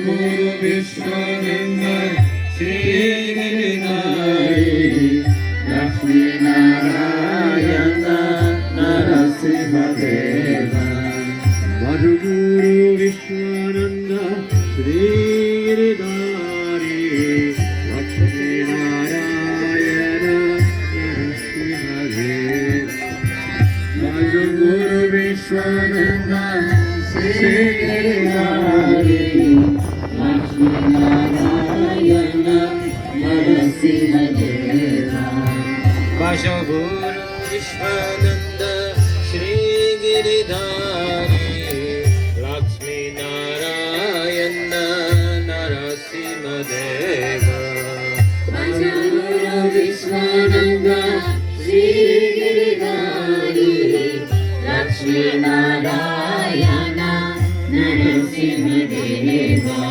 Guru Vishwanand Shri Giridhari Lakshmi Narayan Narsingh Dev Guru Vishwanand Shri Giridhari Lakshmi Narayan Narsingh Dev Guru Vishwanand Shri Giridhari Lakshmi Narayan Narsingh Dev Guru Vishwanand Shri Giridhari Lakshmi Narayan Narsingh Dev Guru Vishwanand Shri Giridhari Lakshmi